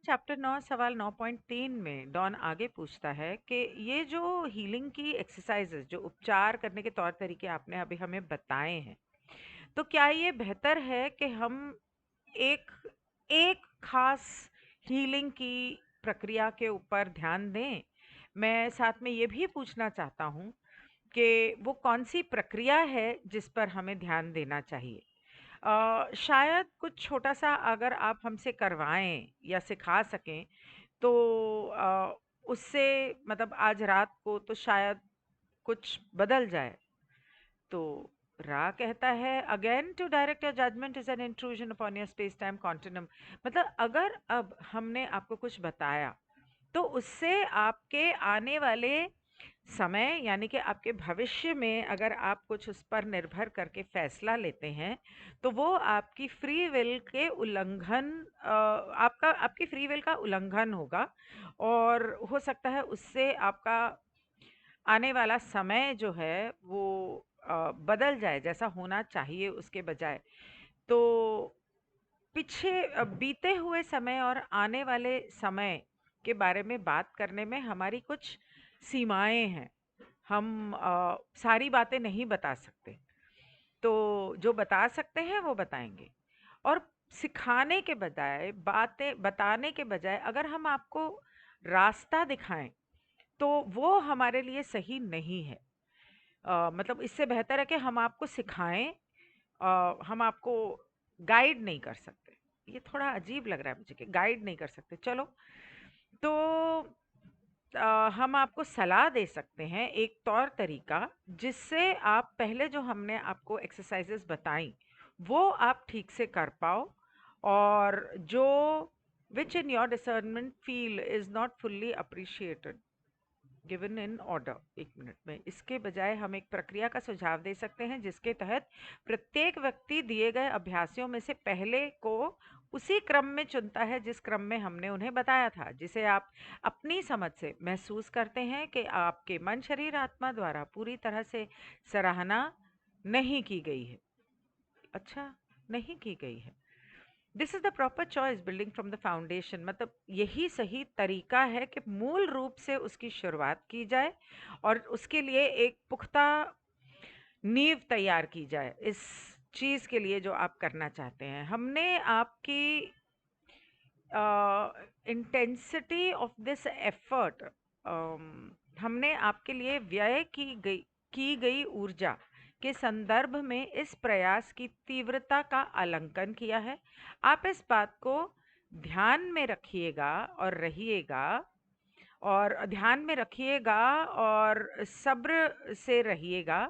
Chapter 9 सवाल 9.3 में don आगे पूछता है कि ये जो हीलिंग की एक्सरसाइजेस जो उपचार करने के तौर तरीके आपने अभी हमें बताए हैं, तो क्या ये बेहतर है कि हम एक एक खास हीलिंग की प्रक्रिया के ऊपर ध्यान दें? मैं साथ में ये भी पूछना चाहता हूँ कि वो कौन-सी प्रक्रिया है जिस पर हमें ध्यान देना चाहिए? शायद कुछ छोटा-सा अगर आप हमसे करवाएँ या सिखा सकें तो उससे मतलब आज रात को तो शायद कुछ बदल जाए। तो रा कहता है again to direct your judgement is an intrusion upon your space time continuum. मतलब अगर अब हमने आपको कुछ बताया तो उससे आपके आने वाले समय यानी कि आपके भविष्य में अगर आप कुछ उस पर निर्भर करके फैसला लेते हैं तो वो आपकी फ्री विल के उल्लंघन आपका आपकी फ्री विल का उल्लंघन होगा और हो सकता है उससे आपका आने वाला समय जो है वो बदल जाए जैसा होना चाहिए उसके बजाय। तो पीछे बीते हुए समय और आने वाले समय के बारे में बात करने में हमारी कुछ सीमाएं हैं। हम सारी बातें नहीं बता सकते। तो जो बता सकते हैं वो बताएंगे। और सिखाने के बजाय बातें बताने के बजाय अगर हम आपको रास्ता दिखाएं तो वो हमारे लिए सही नहीं है। मतलब इससे बेहतर है कि हम आपको सिखाएं, हम आपको गाइड नहीं कर सकते। ये थोड़ा अजीब लग रहा है मुझे कि गाइड नहीं कर सकते। चलो, तो हम आपको सलाह दे सकते हैं एक तौर तरीका जिससे आप पहले जो हमने आपको एक्सरसाइजेस बताई वो आप ठीक से कर पाओ और जो which in your discernment feel is not fully appreciated given in order. एक मिनट में इसके बजाय हम एक प्रक्रिया का सुझाव दे सकते हैं जिसके तहत प्रत्येक व्यक्ति दिए गए अभ्यासों में से पहले को उसी क्रम में चुनता है जिस क्रम में हमने उन्हें बताया था, जिसे आप अपनी समझ से महसूस करते हैं कि आपके मन शरीर आत्मा द्वारा पूरी तरह से सराहना नहीं की गई है। अच्छा, नहीं की गई है। This is the proper choice building from the foundation. मतलब यही सही तरीका है कि मूल रूप से उसकी शुरुआत की जाए और उसके लिए एक पुख्ता नींव तैयार की जाए इस चीज के लिए जो आप करना चाहते हैं। हमने आपकी इंटेंसिटी ऑफ दिस एफर्ट, हमने आपके लिए व्यय की गई ऊर्जा के संदर्भ में इस प्रयास की तीव्रता का आकलन किया है। आप इस बात को ध्यान में रखिएगा और रहिएगा और ध्यान में रखिएगा और सब्र से रहिएगा।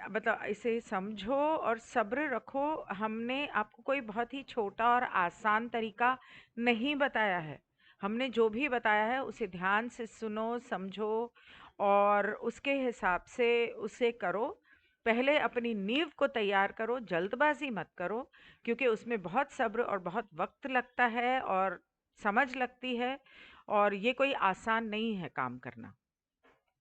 मतलब इसे समझो और सब्र रखो। हमने आपको कोई बहुत ही छोटा और आसान तरीका नहीं बताया है। हमने जो भी बताया है उसे ध्यान से सुनो, समझो और उसके हिसाब से उसे करो। पहले अपनी नींव को तैयार करो, जल्दबाजी मत करो क्योंकि उसमें बहुत सब्र और बहुत वक्त लगता है और समझ लगती है और ये कोई आसान नहीं है काम करना।